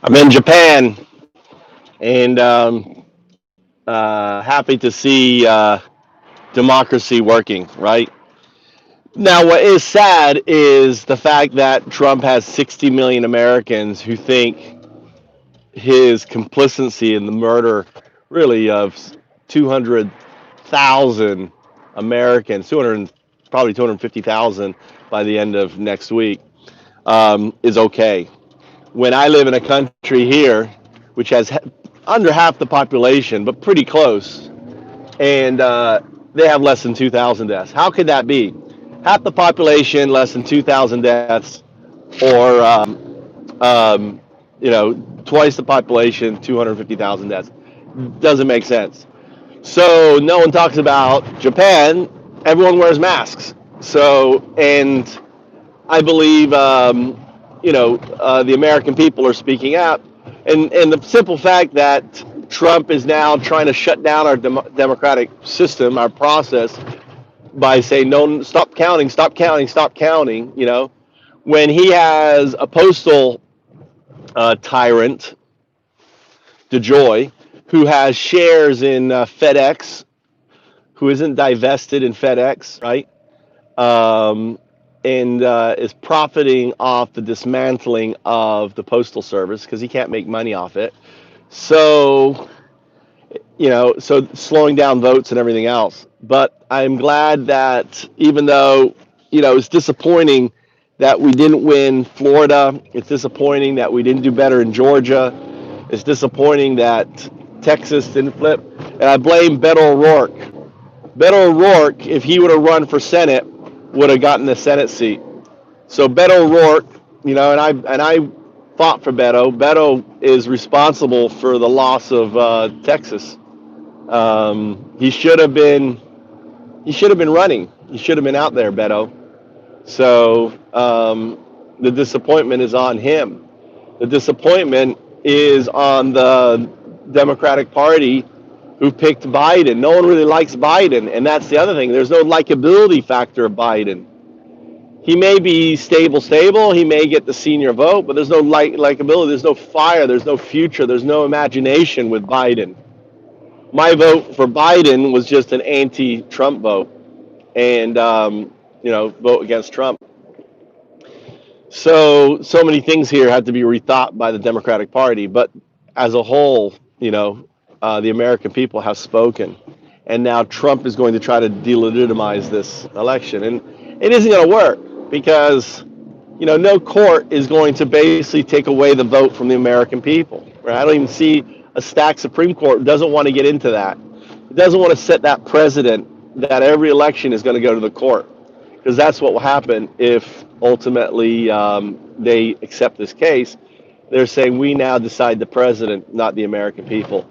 I'm in Japan, and happy to see democracy working. Right now, what is sad is the fact that Trump has 60 million Americans who think his complicity in the murder, really, of 200,000 Americans, 200, probably 250,000 by the end of next week, is okay. When I live in a country here, which has under half the population, but pretty close, and they have less than 2,000 deaths. How could that be? Half the population, less than 2,000 deaths, or um, twice the population, 250,000 deaths. Doesn't make sense. So no one talks about Japan. Everyone wears masks. So, and I believe the American people are speaking out, and the simple fact that Trump is now trying to shut down our democratic system, our process, by saying no, stop counting, stop counting, stop counting. When he has a postal tyrant, DeJoy, who has shares in FedEx, who isn't divested in FedEx, right? Um, and is profiting off the dismantling of the postal service because he can't make money off it. So, so slowing down votes and everything else. But I'm glad that even though, it's disappointing that we didn't win Florida, it's disappointing that we didn't do better in Georgia, it's disappointing that Texas didn't flip. And I blame Beto O'Rourke. Beto O'Rourke, if he would have run for Senate, would have gotten the Senate seat. So Beto O'Rourke, and I fought for Beto. Beto is responsible for the loss of Texas. He should have been. He should have been running. He should have been out there, Beto. So the disappointment is on him. The disappointment is on the Democratic Party who picked Biden. No one really likes Biden, and that's the other thing. There's no likability factor of Biden. He may be stable. He may get the senior vote, but there's no likability. There's no fire. There's no future. There's no imagination with Biden. My vote for Biden was just an anti-Trump vote, and vote against Trump. So many things here had to be rethought by the Democratic Party, but as a whole, the American people have spoken, and now Trump is going to try to delegitimize this election, and it isn't going to work because no court is going to basically take away the vote from the American people. Right? I don't even see a stacked Supreme Court doesn't want to get into that. It doesn't want to set that precedent that every election is going to go to the court because that's what will happen if ultimately they accept this case. They're saying we now decide the president, not the American people.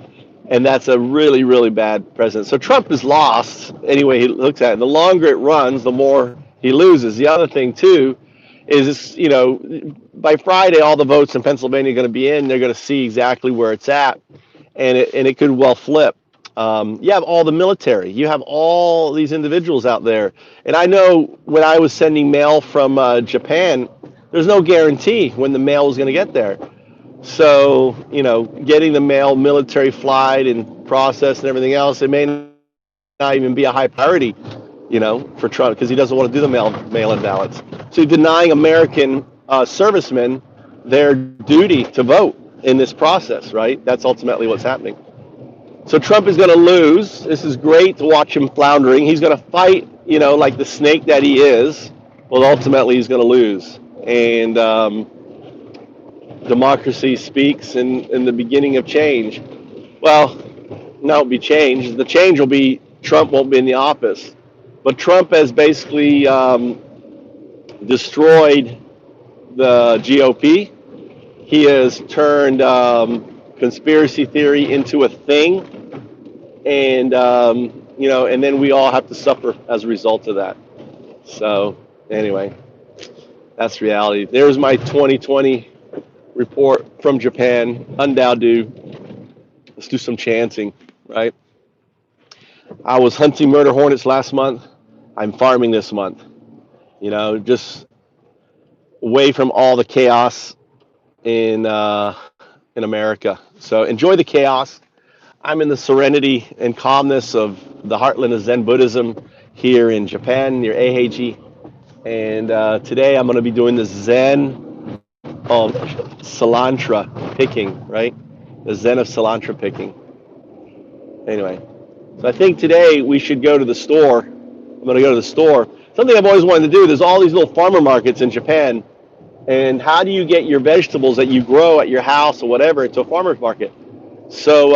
And that's a really, really bad precedent. So Trump is lost anyway he looks at it. The longer it runs, the more he loses. The other thing, too, is, by Friday, all the votes in Pennsylvania are going to be in. They're going to see exactly where it's at. And it could well flip. You have all the military. You have all these individuals out there. And I know when I was sending mail from Japan, there's no guarantee when the mail was going to get there. So, getting the mail, military flight and process and everything else, it may not even be a high priority, for Trump because he doesn't want to do the mail-in ballots. So denying American servicemen their duty to vote in this process, right? That's ultimately what's happening. So Trump is going to lose. This is great to watch him floundering. He's going to fight, like the snake that he is. Well, ultimately, he's going to lose. And democracy speaks in the beginning of change. Well, no, it'll be change. The change will be Trump won't be in the office. But Trump has basically destroyed the GOP. He has turned conspiracy theory into a thing, and and then we all have to suffer as a result of that. So anyway, that's reality. There's my 2020 report from Japan. Undoubtedly, let's do some chanting, right? I was hunting murder hornets last month. I'm farming this month. Just away from all the chaos in in America. So enjoy the chaos. I'm in the serenity and calmness of the heartland of Zen Buddhism here in Japan near Eiheiji. And today I'm going to be doing the Zen of cilantro picking, right? The Zen of cilantro picking. Anyway, so I think today we should go to the store. I'm going to go to the store. Something I've always wanted to do. There's all these little farmer markets in Japan. And how do you get your vegetables that you grow at your house or whatever into a farmer's market? So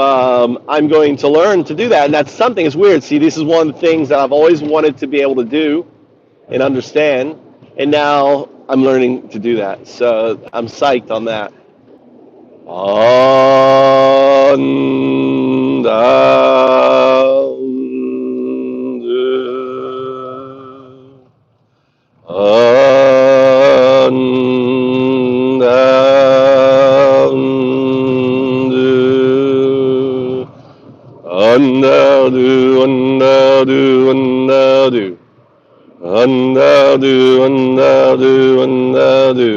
I'm going to learn to do that. And that's something, it's weird. See, this is one of the things that I've always wanted to be able to do and understand. And now I'm learning to do that. So I'm psyched on that. Undo, undo, undo. Undo, undo, undo, undo.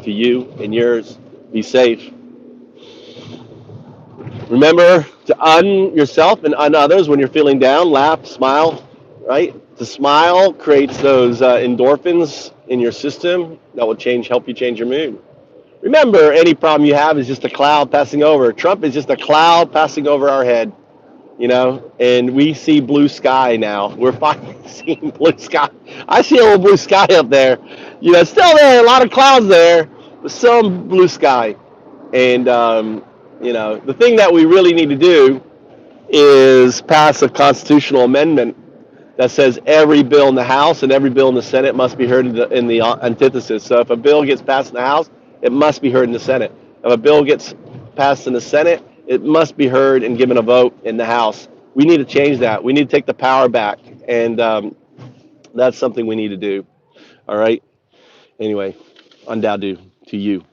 To you and yours, be safe. Remember to un yourself and un others when you're feeling down. Laugh, smile, right? To smile creates those endorphins in your system that will help you change your mood. Remember, any problem you have is just a cloud passing over. Trump is just a cloud passing over our head, and we see blue sky now. We're finally seeing blue sky. I see a little blue sky up there. It's still there, a lot of clouds there, but some blue sky. And, the thing that we really need to do is pass a constitutional amendment that says every bill in the House and every bill in the Senate must be heard in the antithesis. So if a bill gets passed in the House, it must be heard in the Senate. If a bill gets passed in the Senate, it must be heard and given a vote in the House. We need to change that. We need to take the power back, and that's something we need to do. All right? Anyway, undadu to you.